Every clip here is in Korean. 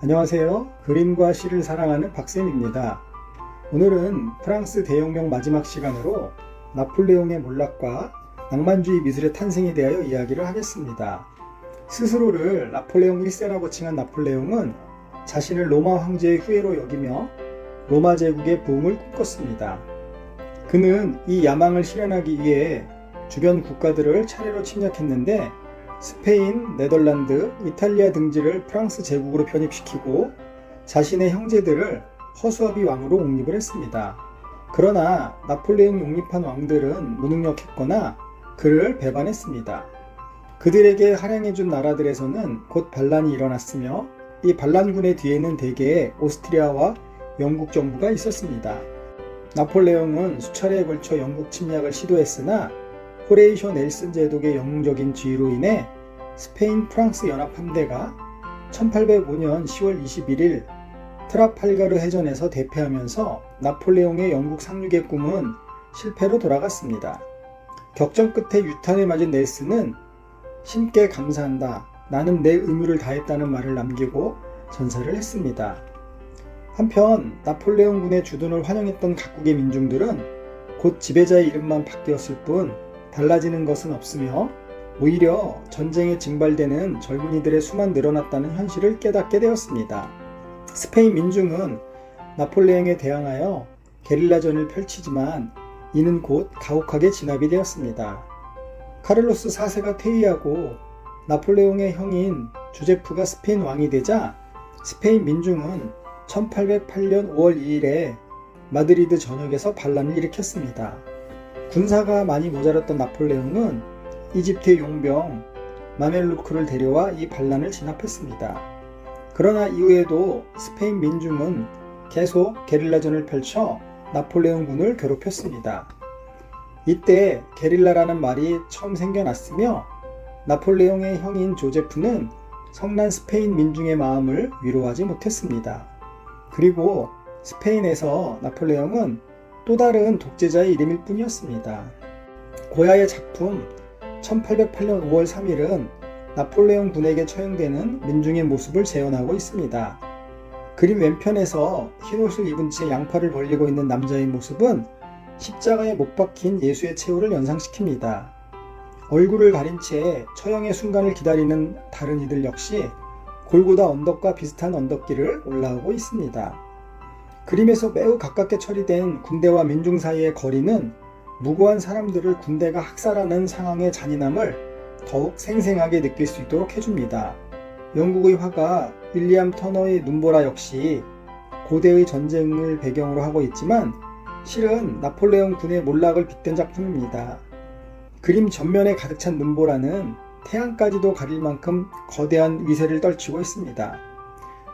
안녕하세요. 그림과 시를 사랑하는 박쌤입니다. 오늘은 프랑스 대혁명 마지막 시간으로 나폴레옹의 몰락과 낭만주의 미술의 탄생에 대하여 이야기를 하겠습니다. 스스로를 나폴레옹 1세라고 칭한 나폴레옹은 자신을 로마 황제의 후예로 여기며 로마 제국의 부흥을 꿈꿨습니다. 그는 이 야망을 실현하기 위해 주변 국가들을 차례로 침략했는데 스페인, 네덜란드, 이탈리아 등지를 프랑스 제국으로 편입시키고 자신의 형제들을 허수아비 왕으로 옹립을 했습니다. 그러나 나폴레옹 용립한 왕들은 무능력했거나 그를 배반했습니다. 그들에게 할양해준 나라들에서는 곧 반란이 일어났으며 이 반란군의 뒤에는 대개 오스트리아와 영국 정부가 있었습니다. 나폴레옹은 수차례에 걸쳐 영국 침략을 시도했으나 호레이쇼 넬슨 제독의 영웅적인 지휘로 인해 스페인 프랑스 연합 함대가 1805년 10월 21일 트라팔가르 해전에서 대패하면서 나폴레옹의 영국 상륙의 꿈은 실패로 돌아갔습니다. 격전 끝에 유탄을 맞은 넬슨은 신께 감사한다. 나는 내 의무를 다했다는 말을 남기고 전사를 했습니다. 한편 나폴레옹 군의 주둔을 환영했던 각국의 민중들은 곧 지배자의 이름만 바뀌었을 뿐 달라지는 것은 없으며 오히려 전쟁에 징발되는 젊은이들의 수만 늘어났다는 현실을 깨닫게 되었습니다. 스페인 민중은 나폴레옹에 대항하여 게릴라전을 펼치지만 이는 곧 가혹하게 진압이 되었습니다. 카를로스 4세가 퇴위하고 나폴레옹의 형인 주제프가 스페인 왕이 되자 스페인 민중은 1808년 5월 2일에 마드리드 전역에서 반란을 일으켰습니다. 군사가 많이 모자랐던 나폴레옹은 이집트의 용병 마멜루크를 데려와 이 반란을 진압했습니다. 그러나 이후에도 스페인 민중은 계속 게릴라전을 펼쳐 나폴레옹 군을 괴롭혔습니다. 이때 게릴라라는 말이 처음 생겨났으며 나폴레옹의 형인 조제프는 성난 스페인 민중의 마음을 위로하지 못했습니다. 그리고 스페인에서 나폴레옹은 또 다른 독재자의 이름일 뿐이었습니다. 고야의 작품 1808년 5월 3일은 나폴레옹 군에게 처형되는 민중의 모습을 재현하고 있습니다. 그림 왼편에서 흰옷을 입은 채 양팔을 벌리고 있는 남자의 모습은 십자가에 못 박힌 예수의 최후를 연상시킵니다. 얼굴을 가린 채 처형의 순간을 기다리는 다른 이들 역시 골고다 언덕과 비슷한 언덕길을 올라오고 있습니다. 그림에서 매우 가깝게 처리된 군대와 민중 사이의 거리는 무고한 사람들을 군대가 학살하는 상황의 잔인함을 더욱 생생하게 느낄 수 있도록 해줍니다. 영국의 화가 윌리엄 터너의 눈보라 역시 고대의 전쟁을 배경으로 하고 있지만 실은 나폴레옹 군의 몰락을 빗댄 작품입니다. 그림 전면에 가득 찬 눈보라는 태양까지도 가릴 만큼 거대한 위세를 떨치고 있습니다.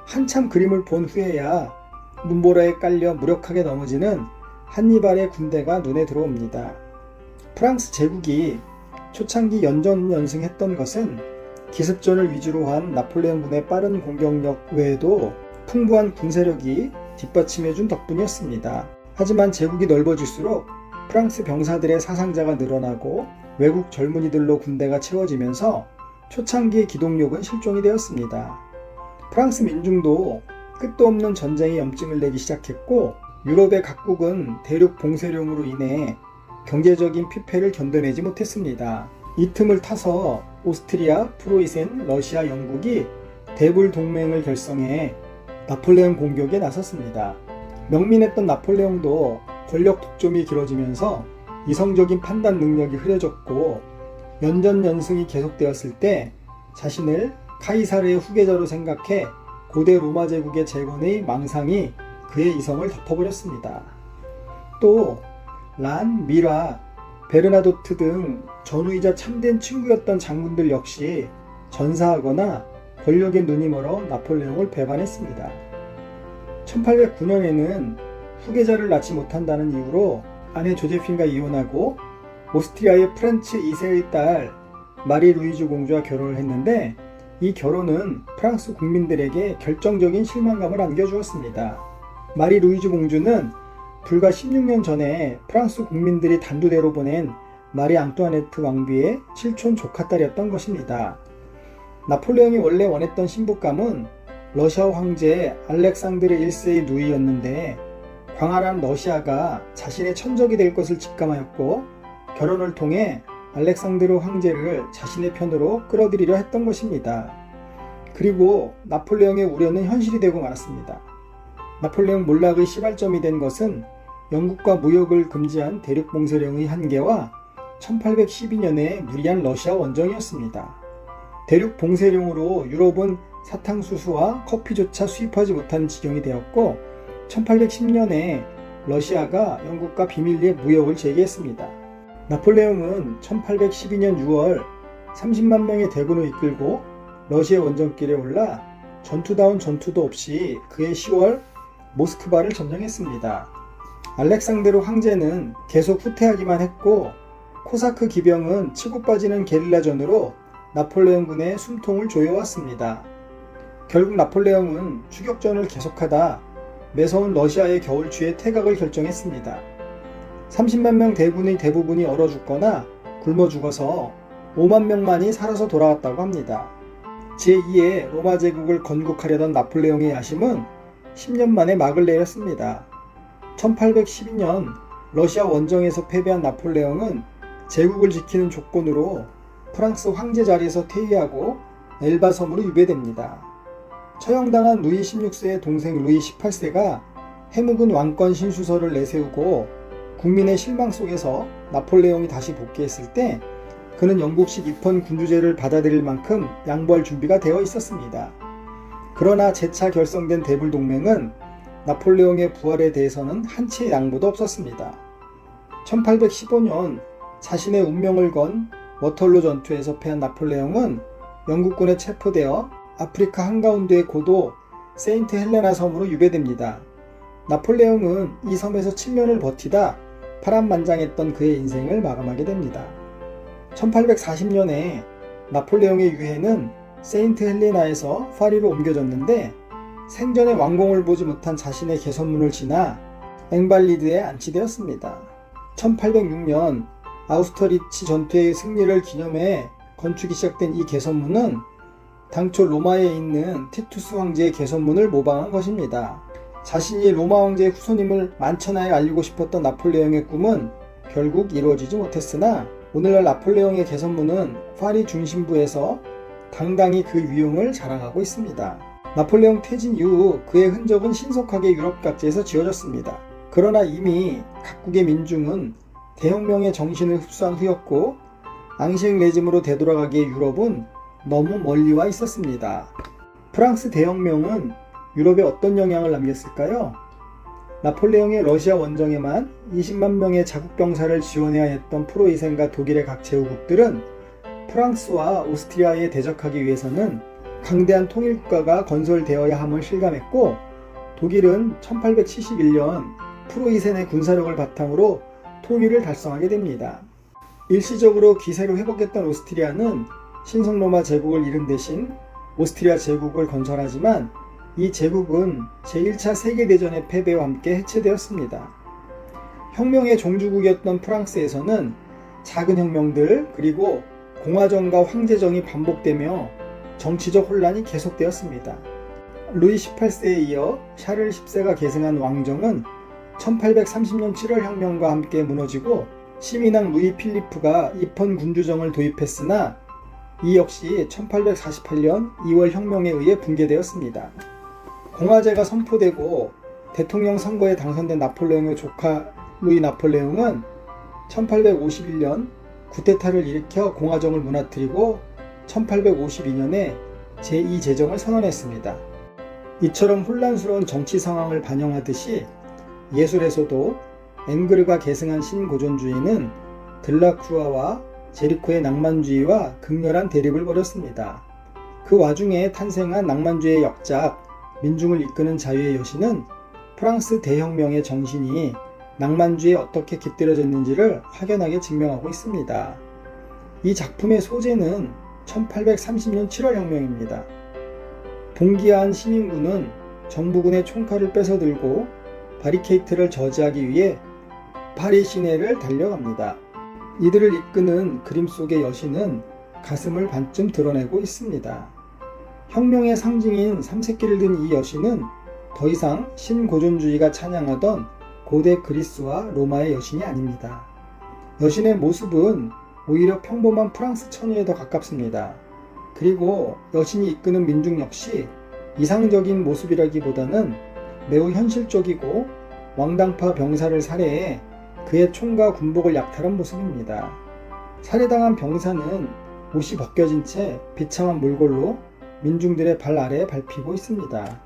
한참 그림을 본 후에야 눈보라에 깔려 무력하게 넘어지는 한니발의 군대가 눈에 들어옵니다. 프랑스 제국이 초창기 연전연승했던 것은 기습전을 위주로 한 나폴레옹 군의 빠른 공격력 외에도 풍부한 군세력이 뒷받침해준 덕분이었습니다. 하지만 제국이 넓어질수록 프랑스 병사들의 사상자가 늘어나고 외국 젊은이들로 군대가 채워지면서 초창기의 기동력은 실종이 되었습니다. 프랑스 민중도 끝도 없는 전쟁의 염증을 내기 시작했고 유럽의 각국은 대륙 봉쇄령으로 인해 경제적인 피폐를 견뎌내지 못했습니다. 이 틈을 타서 오스트리아, 프로이센, 러시아, 영국이 대불 동맹을 결성해 나폴레옹 공격에 나섰습니다. 명민했던 나폴레옹도 권력 독점이 길어지면서 이성적인 판단 능력이 흐려졌고 연전연승이 계속되었을 때 자신을 카이사르의 후계자로 생각해 고대 로마 제국의 재건의 망상이 그의 이성을 덮어버렸습니다. 또 란, 미라, 베르나도트 등 전우이자 참된 친구였던 장군들 역시 전사하거나 권력의 눈이 멀어 나폴레옹을 배반했습니다. 1809년에는 후계자를 낳지 못한다는 이유로 아내 조제핀과 이혼하고 오스트리아의 프란츠 2세의 딸 마리 루이즈 공주와 결혼을 했는데 이 결혼은 프랑스 국민들에게 결정적인 실망감을 안겨주었습니다. 마리 루이즈 공주는 불과 16년 전에 프랑스 국민들이 단두대로 보낸 마리 앙뚜아네트 왕비의 칠촌 조카딸이었던 것입니다. 나폴레옹이 원래 원했던 신부감은 러시아 황제 알렉산드르 1세의 누이였는데 광활한 러시아가 자신의 천적이 될 것을 직감하였고 결혼을 통해 알렉산드르 황제를 자신의 편으로 끌어들이려 했던 것입니다. 그리고 나폴레옹의 우려는 현실이 되고 말았습니다. 나폴레옹 몰락의 시발점이 된 것은 영국과 무역을 금지한 대륙봉쇄령의 한계와 1812년에 무리한 러시아 원정이었습니다. 대륙봉쇄령으로 유럽은 사탕수수와 커피조차 수입하지 못하는 지경이 되었고 1810년에 러시아가 영국과 비밀리에 무역을 재개했습니다. 나폴레옹은 1812년 6월 30만 명의 대군을 이끌고 러시아 원정길에 올라 전투다운 전투도 없이 그해 10월 모스크바를 점령했습니다. 알렉산드르 황제는 계속 후퇴하기만 했고 코사크 기병은 치고 빠지는 게릴라전으로 나폴레옹군의 숨통을 조여왔습니다. 결국 나폴레옹은 추격전을 계속하다 매서운 러시아의 겨울추위에 퇴각을 결정했습니다. 30만 명 대군의 대부분이 얼어 죽거나 굶어 죽어서 5만 명만이 살아서 돌아왔다고 합니다. 제2의 로마 제국을 건국하려던 나폴레옹의 야심은 10년 만에 막을 내렸습니다. 1812년 러시아 원정에서 패배한 나폴레옹은 제국을 지키는 조건으로 프랑스 황제 자리에서 퇴위하고 엘바 섬으로 유배됩니다. 처형당한 루이 16세의 동생 루이 18세가 해묵은 왕권 신수설을 내세우고 국민의 실망 속에서 나폴레옹이 다시 복귀했을 때 그는 영국식 입헌 군주제를 받아들일 만큼 양보할 준비가 되어 있었습니다. 그러나 재차 결성된 대불동맹은 나폴레옹의 부활에 대해서는 한치의 양보도 없었습니다. 1815년 자신의 운명을 건 워털루 전투에서 패한 나폴레옹은 영국군에 체포되어 아프리카 한가운데의 고도 세인트 헬레나 섬으로 유배됩니다. 나폴레옹은 이 섬에서 7년을 버티다 파란만장했던 그의 인생을 마감하게 됩니다. 1840년에 나폴레옹의 유해는 세인트 헬레나에서 파리로 옮겨졌는데 생전에 왕공을 보지 못한 자신의 개선문을 지나 앵발리드에 안치되었습니다. 1806년 아우스터리츠 전투의 승리를 기념해 건축이 시작된 이 개선문은 당초 로마에 있는 티투스 황제의 개선문을 모방한 것입니다. 자신이 로마 황제의 후손임을 만천하에 알리고 싶었던 나폴레옹의 꿈은 결국 이루어지지 못했으나 오늘날 나폴레옹의 개선문은 파리 중심부에서 당당히 그 위용을 자랑하고 있습니다. 나폴레옹 퇴진 이후 그의 흔적은 신속하게 유럽 각지에서 지워졌습니다. 그러나 이미 각국의 민중은 대혁명의 정신을 흡수한 후였고 앙시앙 레짐으로 되돌아가기에 유럽은 너무 멀리 와 있었습니다. 프랑스 대혁명은 유럽에 어떤 영향을 남겼을까요? 나폴레옹의 러시아 원정에만 20만 명의 자국 병사를 지원해야 했던 프로이센과 독일의 각 제후국들은 프랑스와 오스트리아에 대적하기 위해서는 강대한 통일국가가 건설되어야 함을 실감했고 독일은 1871년 프로이센의 군사력을 바탕으로 통일을 달성하게 됩니다. 일시적으로 기세를 회복했던 오스트리아는 신성로마 제국을 이룬 대신 오스트리아 제국을 건설하지만 이 제국은 제1차 세계대전의 패배와 함께 해체되었습니다. 혁명의 종주국이었던 프랑스에서는 작은 혁명들 그리고 공화정과 황제정이 반복되며 정치적 혼란이 계속되었습니다. 루이 18세에 이어 샤를 10세가 계승한 왕정은 1830년 7월 혁명과 함께 무너지고 시민왕 루이 필리프가 입헌 군주정을 도입했으나 이 역시 1848년 2월 혁명에 의해 붕괴되었습니다. 공화제가 선포되고 대통령 선거에 당선된 나폴레옹의 조카 루이 나폴레옹은 1851년 쿠데타를 일으켜 공화정을 무너뜨리고 1852년에 제2제정을 선언했습니다. 이처럼 혼란스러운 정치 상황을 반영하듯이 예술에서도 앵그르가 계승한 신고전주의는 들라크루아와 제리코의 낭만주의와 극렬한 대립을 벌였습니다. 그 와중에 탄생한 낭만주의의 역작 민중을 이끄는 자유의 여신은 프랑스 대혁명의 정신이 낭만주의에 어떻게 깃들여졌는지를 확연하게 증명하고 있습니다. 이 작품의 소재는 1830년 7월 혁명입니다. 봉기한 시민군은 정부군의 총칼을 뺏어들고 바리케이트를 저지하기 위해 파리 시내를 달려갑니다. 이들을 이끄는 그림 속의 여신은 가슴을 반쯤 드러내고 있습니다. 혁명의 상징인 삼색기를 든 이 여신은 더 이상 신고존주의가 찬양하던 고대 그리스와 로마의 여신이 아닙니다. 여신의 모습은 오히려 평범한 프랑스 처녀에 더 가깝습니다. 그리고 여신이 이끄는 민중 역시 이상적인 모습이라기보다는 매우 현실적이고 왕당파 병사를 살해해 그의 총과 군복을 약탈한 모습입니다. 살해당한 병사는 옷이 벗겨진 채 비참한 몰골로 민중들의 발 아래에 밟히고 있습니다.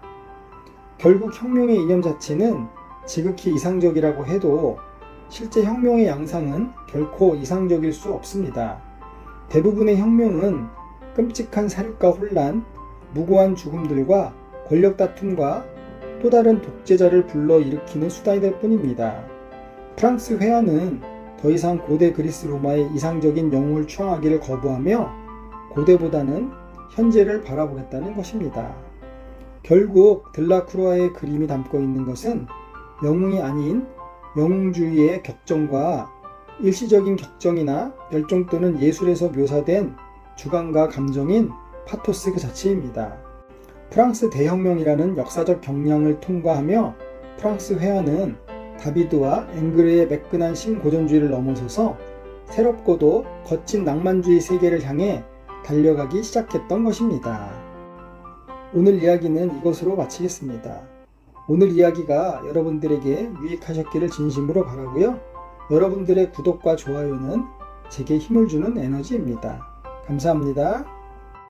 결국 혁명의 이념 자체는 지극히 이상적이라고 해도 실제 혁명의 양상은 결코 이상적일 수 없습니다. 대부분의 혁명은 끔찍한 사륙과 혼란, 무고한 죽음들과 권력 다툼과 또 다른 독재자를 불러일으키는 수단이 될 뿐입니다. 프랑스 회화는 더 이상 고대 그리스 로마의 이상적인 영웅을 추앙하기를 거부하며 고대보다는 현재를 바라보겠다는 것입니다. 결국 들라크루아의 그림이 담고 있는 것은 영웅이 아닌 영웅주의의 격정과 일시적인 격정이나 열정 또는 예술에서 묘사된 주관과 감정인 파토스 그 자체입니다. 프랑스 대혁명이라는 역사적 경량을 통과하며 프랑스 회화는 다비드와 앵그레의 매끈한 신고전주의를 넘어서서 새롭고도 거친 낭만주의 세계를 향해 달려가기 시작했던 것입니다. 오늘 이야기는 이것으로 마치겠습니다. 오늘 이야기가 여러분들에게 유익하셨기를 진심으로 바라고요. 여러분들의 구독과 좋아요는 제게 힘을 주는 에너지입니다. 감사합니다.